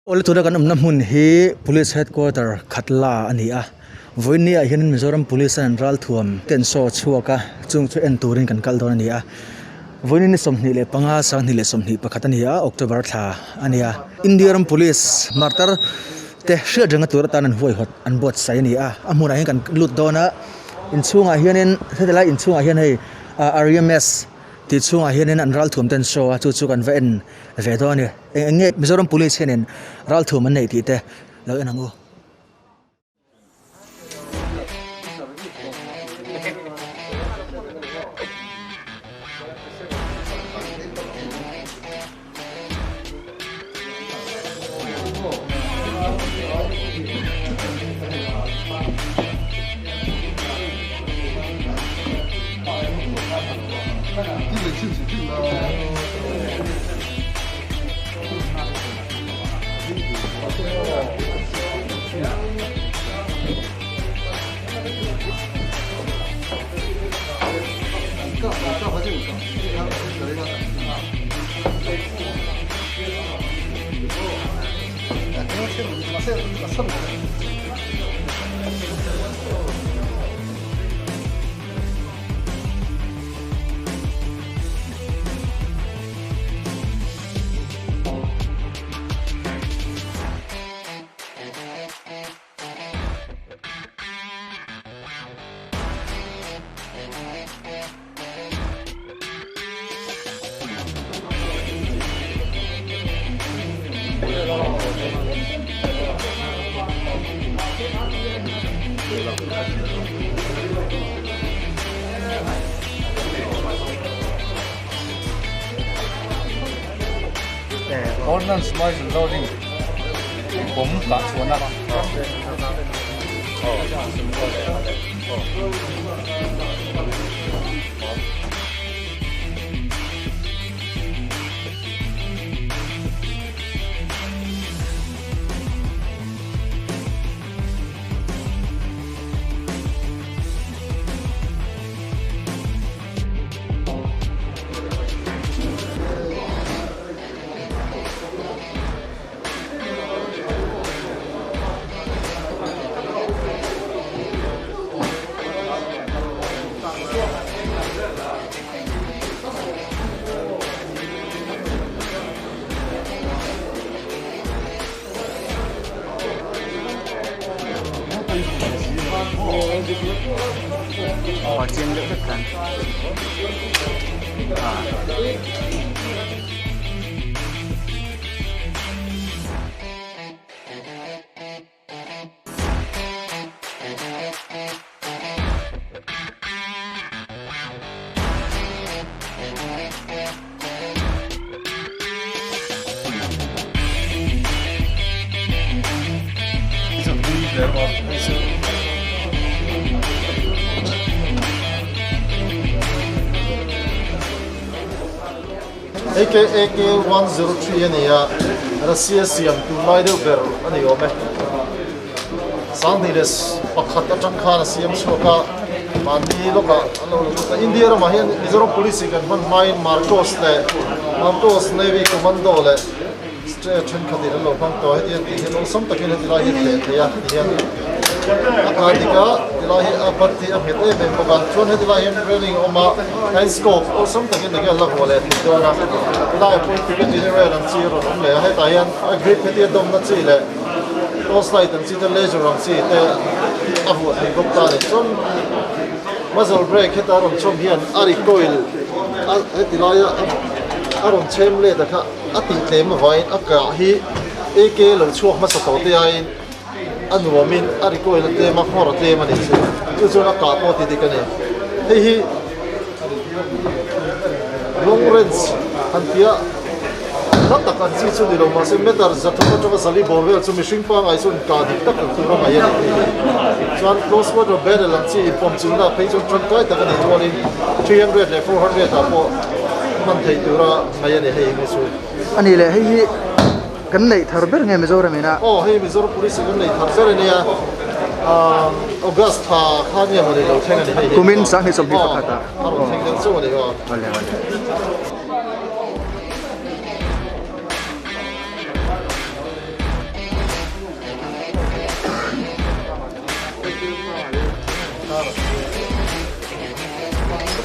All to the Ganam he police headquarter Katla Ania. Voinia in Mizoram Police and ralthuam ten so chuaka chung to enturing kan kaldonania. Voinin some nile panga sang nile some ni pakatania October tha ania. Indian Police martar te shia janga turatan and voihot and bot sayania. Amuna kan lut dona in chunga hianin hetela in chunga hian hei ARYA ti chunga hianin an ralthum ten so chu kan ven vedoni enge Mizoram Police hianin ralthum an nei ti te lo enangu. Ordnance wise loading bom ka chuan na chiên lưỡi rất cần AK 103 ania Russia siam tu mai deu ber ani ome sang ni des pakhat atang khana siam choka mandi loka alo India ra mahian Mizoram Police kan man main Marcos Navy commando le straight chen khadir lo pang to hedian ti helo som takin hedila hi the ya hian akadika dilahi apatti amhete be bogan chon hedila hian training oma and scope or some takin de la hole dona la point ti general and zero le ha ta hian grip hedi dom na chi le close light and see the laser on see te avu ni gopta le chon muzzle brake heta ron chom hian ari coil hedila aron chem le da kha ati tlem vai aka hi AK lo chuak ma sa to te ai anwamin ari ko ile te ma khora te mani chu chu na ka po ti dikane hi long range antia nata kan chi chu dilo ma se meter za to sali borvel chu mishing pa ngai sun ka dik tak tu ro ma yan chuan close water barrel ang chi pom chu na pe chu tron kai ta kan ni wali 300 le 400 ta po man thei tu ra ma yan hei ngai su Ani le hei kan nei tharber nge Mizoram ina hei Mizoram Police kan nei tharber nia August tha khania mari lo thenga ni hei kumin sang hi som hi pakata aro thengden chu ni ho vale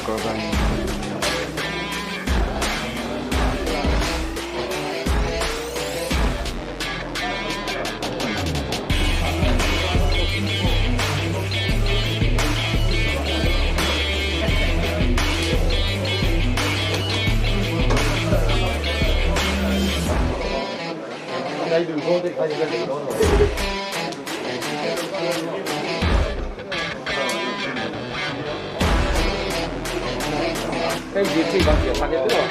korban. Cái gì thì bằng kiểu phạt cái nữa.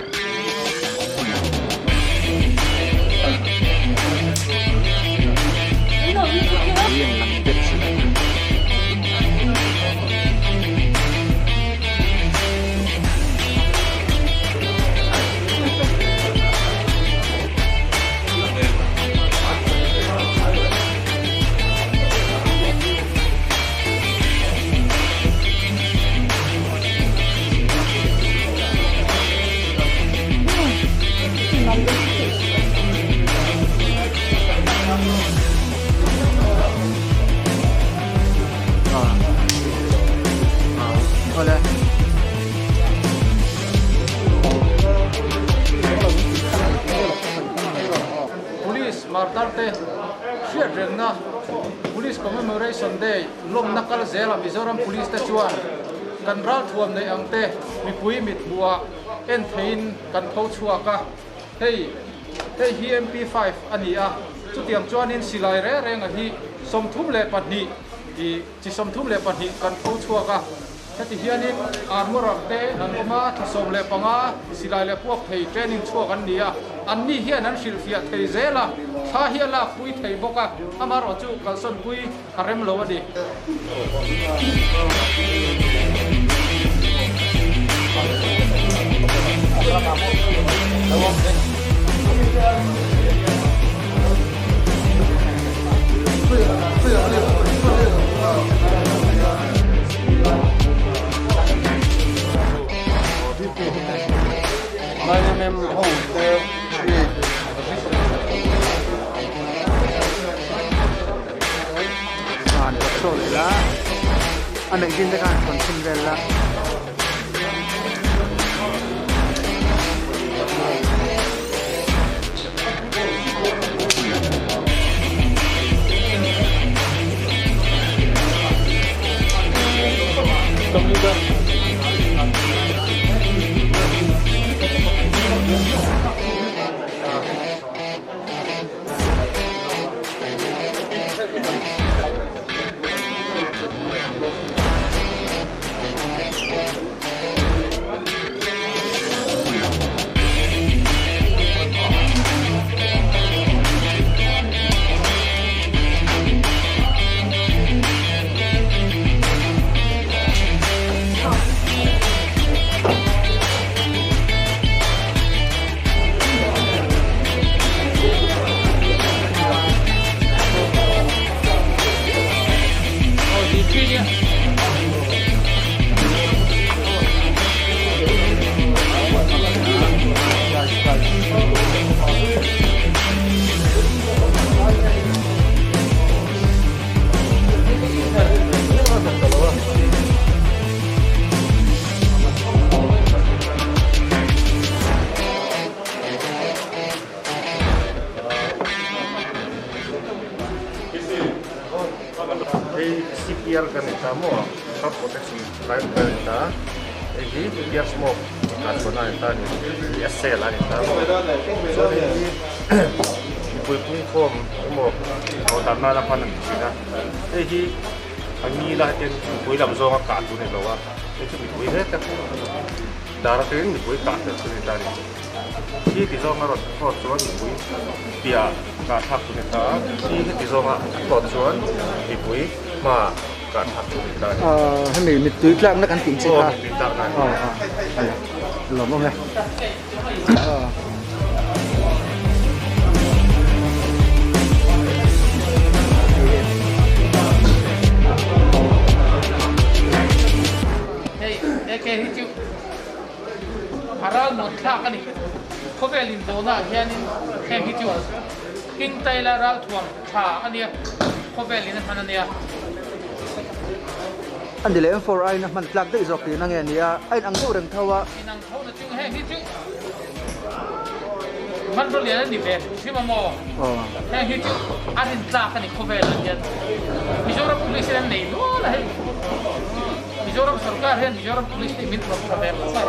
Police Martarte Shirna Police Commemoration Day Lom Nakal Zela Mizoram Police Tachuan Kan ralthuam nei angte mi pui mit bua en thein kan tho chuaka hei hi MP5 ania chutiam chuanin silai re renga hi somthum le pani i chi somthum le pani kan tho chuaka heti hianin armor te nan oma thisom le panga silai le puak thei training chuak an nia anni hian an shilfia thei zela tha hiala pui thei boka amar ochu kalson pui arem lo ani Anak gini kan konsen bela. CPR ganita mo, crop protection type ganita, CPR smoke, kasona ita ni SL anita mo. So ni ipui form mo, o tanah lapan sila. Ang lahat yung ipui lamso nga kato ni lawa. Ito ipui heta. Darating ipui kato ni tani. Di zo nga rot chuan ipui pia kathak ni ta. Di zo nga rot chuan ipui ma kathak ni ta. Hemi mit tuik lam na kan ting si ha. Lom mo me. hey eke hichu haral mon thla kani khovelin dona hianin he hichu king taila ralthuam tha ania khovelin hanania อันเดียวfor ไอ้นะมันพลักได้จอกตีนั่งเงี้ยนี่ไอ้อังดูเรื่องเท่าว่า นังเขาจะจึงให้ที่จึงมันเรียนดิเบตที่มาโมให้ที่จึงอันนี้จากกันอีกคนเวลาเนี่ยมิโซรัมพุลิสเนี่ยนี่นู้นเลยมิโซรัมสุรการเห็นมิโซรัมพุลิสที่มิตรกับคนเวลาใช่